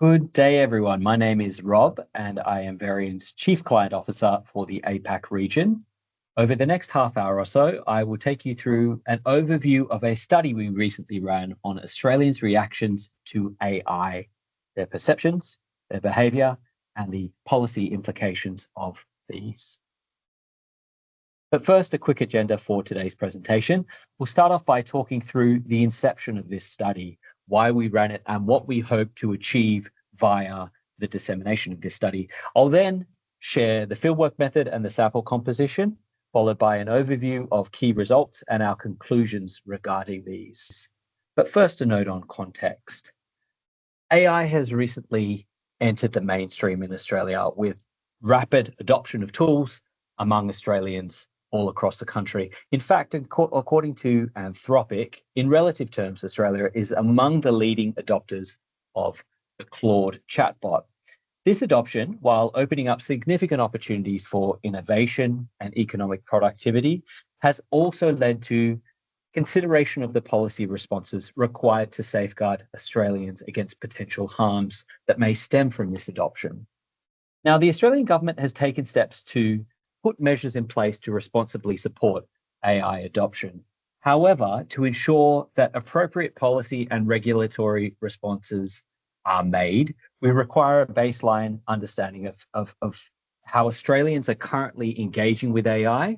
Good day, everyone. My name is Rob, and I am Varian's Chief Client Officer for the APAC region. Over the next half hour or so, I will take you through an overview of a study we recently ran on Australians' reactions to AI, their perceptions, their behaviour, and the policy implications of these. But first, a quick agenda for today's presentation. We'll start off by talking through the inception of this study, why we ran it, and what we hope to achieve via the dissemination of this study. I'll then share the fieldwork method and the sample composition, followed by an overview of key results and our conclusions regarding these. But first, a note on context. AI has recently entered the mainstream in Australia with rapid adoption of tools among Australians all across the country. In fact, according to Anthropic, in relative terms, Australia is among the leading adopters of the Claude chatbot. This adoption, while opening up significant opportunities for innovation and economic productivity, has also led to consideration of the policy responses required to safeguard Australians against potential harms that may stem from this adoption. Now, the Australian government has taken steps to put measures in place to responsibly support AI adoption. However, to ensure that appropriate policy and regulatory responses are made, we require a baseline understanding of how Australians are currently engaging with AI,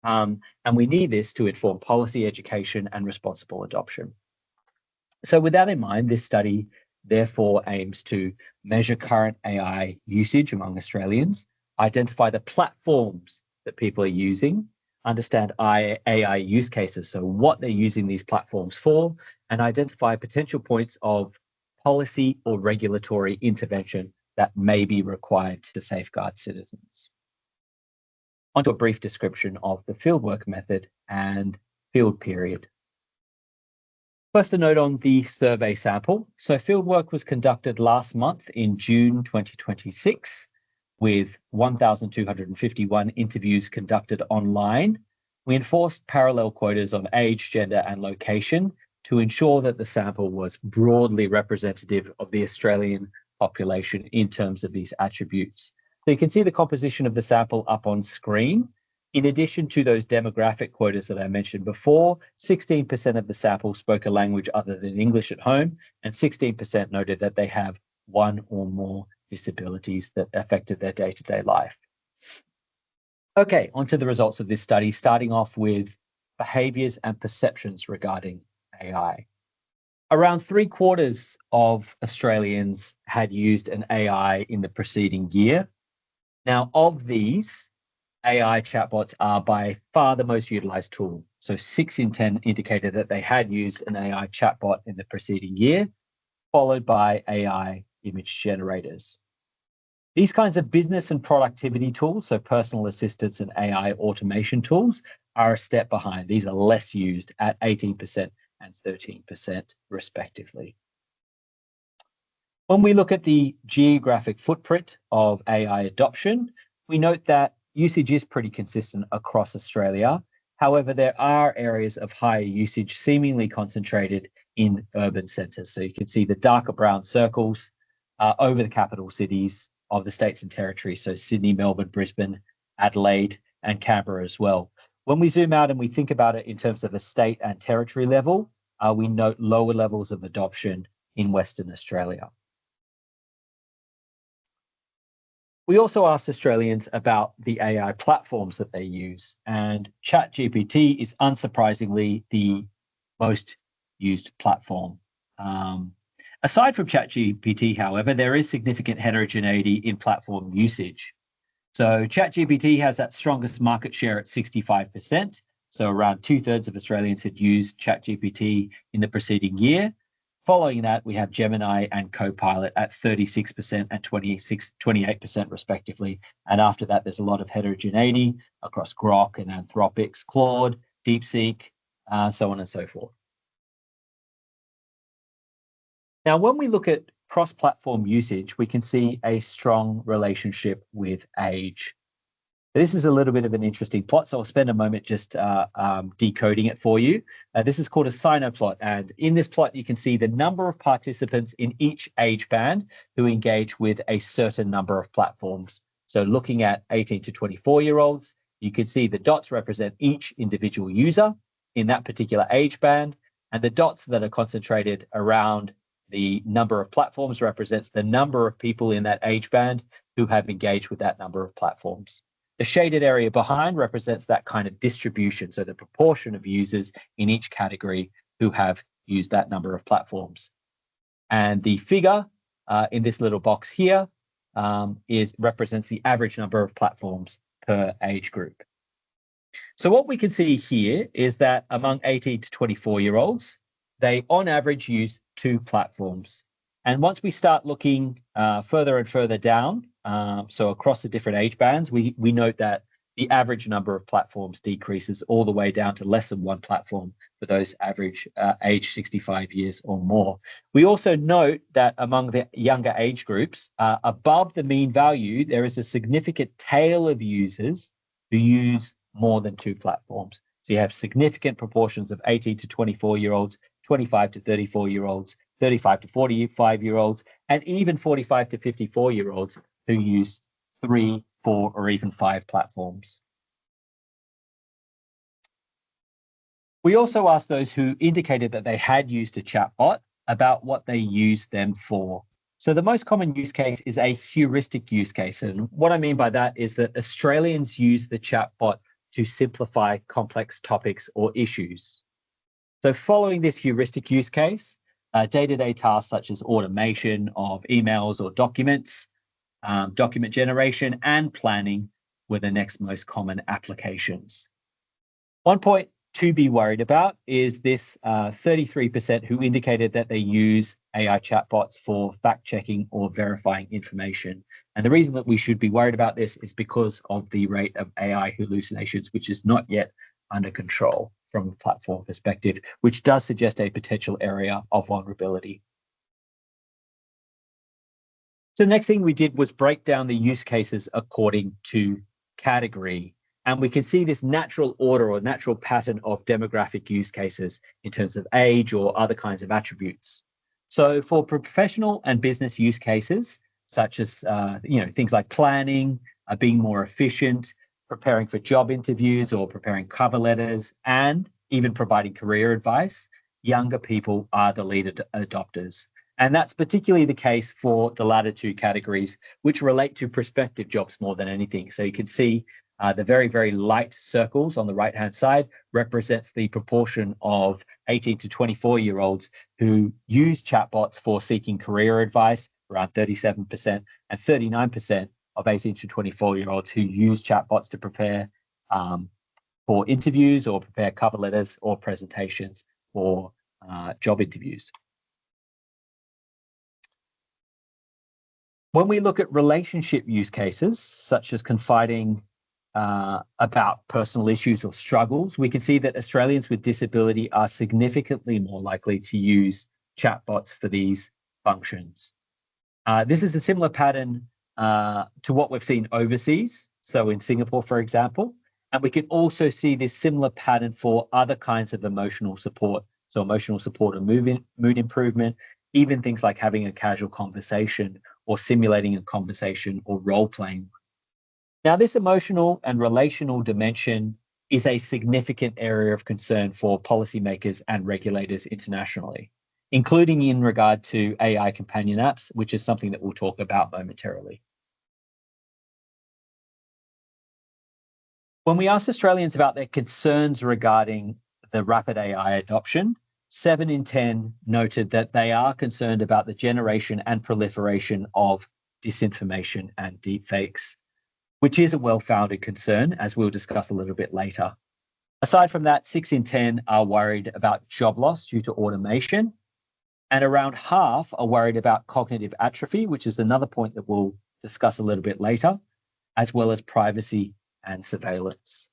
and we need this to inform policy, education, and responsible adoption. So with that in mind, this study therefore aims to measure current AI usage among Australians, identify the platforms that people are using, understand AI use cases, so what they're using these platforms for, and identify potential points of policy or regulatory intervention that may be required to safeguard citizens. Onto a brief description of the fieldwork method and field period. First, a note on the survey sample. So fieldwork was conducted last month in June 2026 with 1,251 interviews conducted online. We enforced parallel quotas of age, gender, and location to ensure that the sample was broadly representative of the Australian population in terms of these attributes. So you can see the composition of the sample up on screen. In addition to those demographic quotas that I mentioned before, 16% of the sample spoke a language other than English at home, and 16% noted that they have one or more disabilities that affected their day-to-day life. Okay, onto the results of this study, starting off with behaviours and perceptions regarding AI. Around 3/4 of Australians had used an AI in the preceding year. Now, of these, AI chatbots are by far the most utilised tool. So 6 in 10 indicated that they had used an AI chatbot in the preceding year, followed by AI image generators. These kinds of business and productivity tools, so personal assistance and AI automation tools, are a step behind. These are less used at 18% and 13% respectively. When we look at the geographic footprint of AI adoption, we note that usage is pretty consistent across Australia. However, there are areas of higher usage seemingly concentrated in urban centres. So you can see the darker brown circles over the capital cities of the states and territories. So Sydney, Melbourne, Brisbane, Adelaide, and Canberra as well. When we zoom out and we think about it in terms of a state and territory level, we note lower levels of adoption in Western Australia. We also asked Australians about the AI platforms that they use, and ChatGPT is unsurprisingly the most used platform. Aside from ChatGPT, however, there is significant heterogeneity in platform usage. So ChatGPT has that strongest market share at 65%. So around 2/3 of Australians had used ChatGPT in the preceding year. Following that, we have Gemini and Copilot at 36% and 28% respectively. And after that, there's a lot of heterogeneity across Grok and Anthropic's Claude, DeepSeek, so on and so forth. Now, when we look at cross-platform usage, we can see a strong relationship with age. This is a little bit of an interesting plot, so I'll spend a moment just decoding it for you. This is called a Sinoplot, and in this plot, you can see the number of participants in each age band who engage with a certain number of platforms. So looking at 18 to 24-year-olds, you can see the dots represent each individual user in that particular age band, and the dots that are concentrated around the number of platforms represents the number of people in that age band who have engaged with that number of platforms. The shaded area behind represents that kind of distribution, so the proportion of users in each category who have used that number of platforms. And the figure in this little box here represents the average number of platforms per age group. So what we can see here is that among 18 to 24-year-olds, they on average use 2 platforms. And once we start looking further and further down, so across the different age bands, we note that the average number of platforms decreases all the way down to less than 1 platform for those average age 65 years or more. We also note that among the younger age groups, above the mean value, there is a significant tail of users who use more than 2 platforms. So you have significant proportions of 18 to 24-year-olds, 25 to 34-year-olds, 35 to 45-year-olds, and even 45 to 54-year-olds who use 3, 4, or even 5 platforms. We also asked those who indicated that they had used a chatbot about what they used them for. So the most common use case is a heuristic use case. And what I mean by that is that Australians use the chatbot to simplify complex topics or issues. So following this heuristic use case, day-to-day tasks such as automation of emails or documents, document generation and planning were the next most common applications. One point to be worried about is this 33% who indicated that they use AI chatbots for fact-checking or verifying information. And the reason that we should be worried about this is because of the rate of AI hallucinations, which is not yet under control from a platform perspective, which does suggest a potential area of vulnerability. So the next thing we did was break down the use cases according to category. And we can see this natural order or natural pattern of demographic use cases in terms of age or other kinds of attributes. So for professional and business use cases, such as things like planning, being more efficient, preparing for job interviews or preparing cover letters, and even providing career advice, younger people are the lead adopters. And that's particularly the case for the latter 2 categories, which relate to prospective jobs more than anything. So you can see the very, very light circles on the right-hand side represents the proportion of 18 to 24-year-olds who use chatbots for seeking career advice, around 37%, and 39% of 18 to 24-year-olds who use chatbots to prepare for interviews or prepare cover letters or presentations for job interviews. When we look at relationship use cases, such as confiding about personal issues or struggles, we can see that Australians with disability are significantly more likely to use chatbots for these functions. This is a similar pattern to what we've seen overseas, so in Singapore, for example, and we can also see this similar pattern for other kinds of emotional support, so emotional support and mood improvement, even things like having a casual conversation or simulating a conversation or role-playing. Now, this emotional and relational dimension is a significant area of concern for policymakers and regulators internationally, including in regard to AI companion apps, which is something that we'll talk about momentarily. When we asked Australians about their concerns regarding the rapid AI adoption, 7 in 10 noted that they are concerned about the generation and proliferation of disinformation and deepfakes, which is a well-founded concern, as we'll discuss a little bit later. Aside from that, 6 in 10 are worried about job loss due to automation, and around half are worried about cognitive atrophy, which is another point that we'll discuss a little bit later, as well as privacy and surveillance.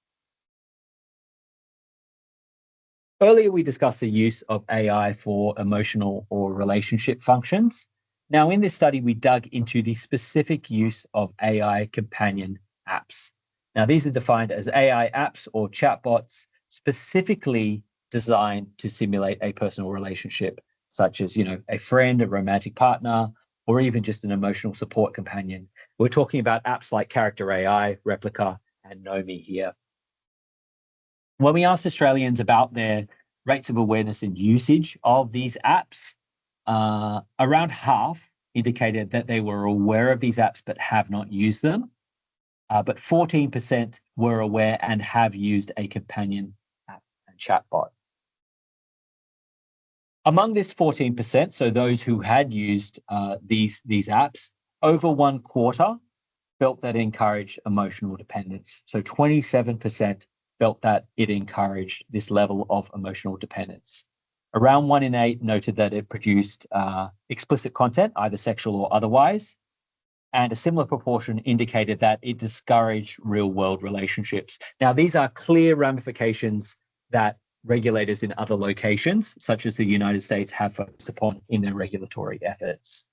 Earlier, we discussed the use of AI for emotional or relationship functions. Now, in this study, we dug into the specific use of AI companion apps. Now, these are defined as AI apps or chatbots specifically designed to simulate a personal relationship, such as, a friend, a romantic partner, or even just an emotional support companion. We're talking about apps like Character AI, Replika, and Nomi here. When we asked Australians about their rates of awareness and usage of these apps, around half indicated that they were aware of these apps but have not used them. But 14% were aware and have used a companion app and chatbot. Among this 14%, so those who had used these apps, over 1/4 felt that it encouraged emotional dependence. So 27% felt that it encouraged this level of emotional dependence. Around 1 in 8 noted that it produced explicit content, either sexual or otherwise. And a similar proportion indicated that it discouraged real-world relationships. Now, these are clear ramifications that regulators in other locations, such as the United States, have focused upon in their regulatory efforts.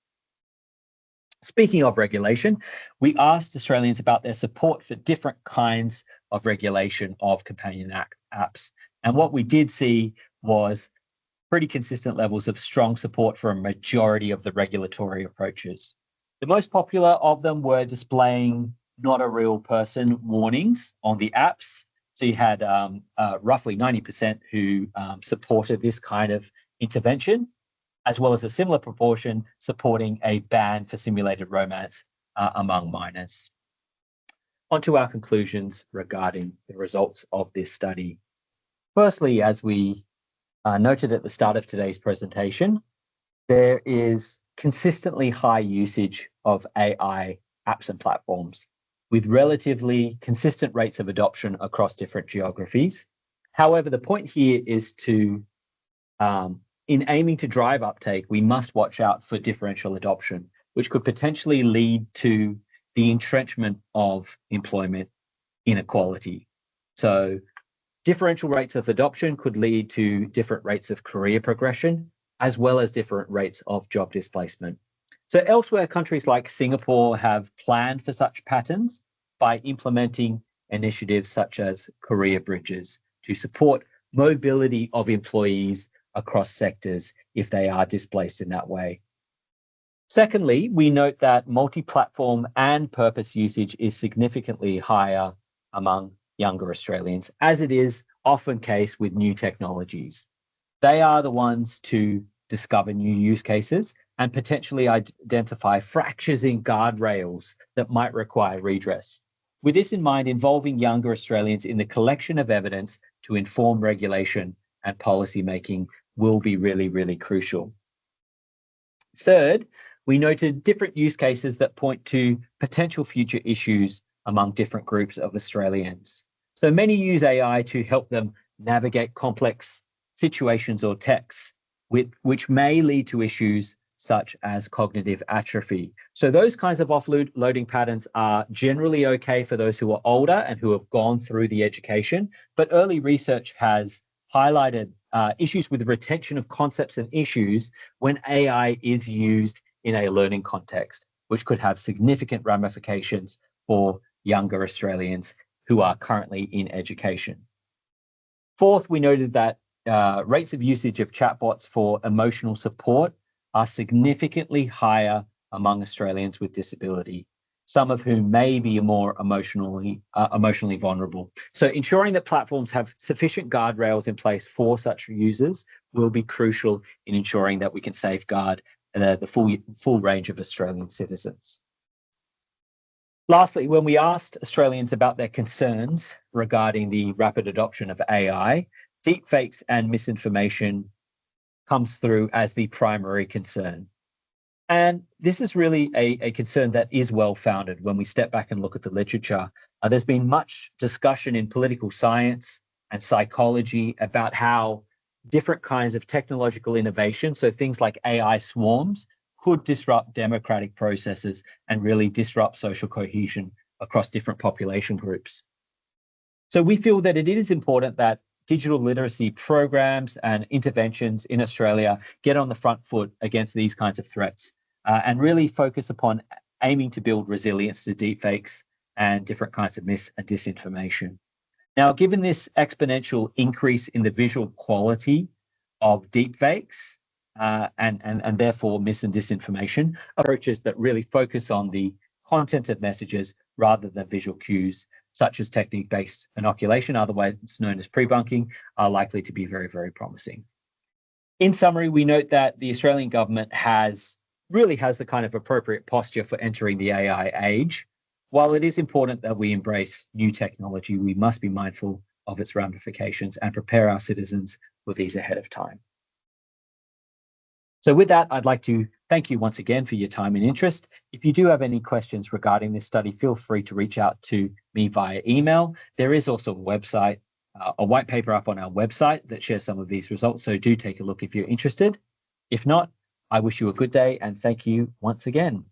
Speaking of regulation, we asked Australians about their support for different kinds of regulation of companion apps. And what we did see was pretty consistent levels of strong support for a majority of the regulatory approaches. The most popular of them were displaying not a real person warnings on the apps. So you had roughly 90% who supported this kind of intervention, as well as a similar proportion supporting a ban for simulated romance among minors. On to our conclusions regarding the results of this study. Firstly, as we noted at the start of today's presentation, there is consistently high usage of AI apps and platforms with relatively consistent rates of adoption across different geographies. However, the point here is to, in aiming to drive uptake, we must watch out for differential adoption, which could potentially lead to the entrenchment of employment inequality. So differential rates of adoption could lead to different rates of career progression, as well as different rates of job displacement. So elsewhere, countries like Singapore have planned for such patterns by implementing initiatives such as career bridges to support mobility of employees across sectors if they are displaced in that way. Secondly, we note that multi-platform and purpose usage is significantly higher among younger Australians, as it is often case with new technologies. They are the ones to discover new use cases and potentially identify fractures in guardrails that might require redress. With this in mind, involving younger Australians in the collection of evidence to inform regulation and policy making will be really, really crucial. Third, we noted different use cases that point to potential future issues among different groups of Australians. So many use AI to help them navigate complex situations or texts, which may lead to issues such as cognitive atrophy. So those kinds of offloading patterns are generally okay for those who are older and who have gone through the education, but early research has highlighted issues with retention of concepts and issues when AI is used in a learning context, which could have significant ramifications for younger Australians who are currently in education. Fourth, we noted that rates of usage of chatbots for emotional support are significantly higher among Australians with disability, some of whom may be more emotionally vulnerable. So ensuring that platforms have sufficient guardrails in place for such users will be crucial in ensuring that we can safeguard the full range of Australian citizens. Lastly, when we asked Australians about their concerns regarding the rapid adoption of AI, deepfakes and misinformation comes through as the primary concern. And this is really a concern that is well-founded when we step back and look at the literature. There's been much discussion in political science and psychology about how different kinds of technological innovation, so things like AI swarms, could disrupt democratic processes and really disrupt social cohesion across different population groups. So we feel that it is important that digital literacy programs and interventions in Australia get on the front foot against these kinds of threats and really focus upon aiming to build resilience to deepfakes and different kinds of mis and disinformation. Now, given this exponential increase in the visual quality of deepfakes and therefore mis and disinformation, approaches that really focus on the content of messages rather than visual cues, such as technique-based inoculation, otherwise known as pre-bunking, are likely to be very, very promising. In summary, we note that the Australian government really has the kind of appropriate posture for entering the AI age. While it is important that we embrace new technology, we must be mindful of its ramifications and prepare our citizens for these ahead of time. So with that, I'd like to thank you once again for your time and interest. If you do have any questions regarding this study, feel free to reach out to me via email. There is also a white paper up on our website that shares some of these results, so do take a look if you're interested. If not, I wish you a good day and thank you once again.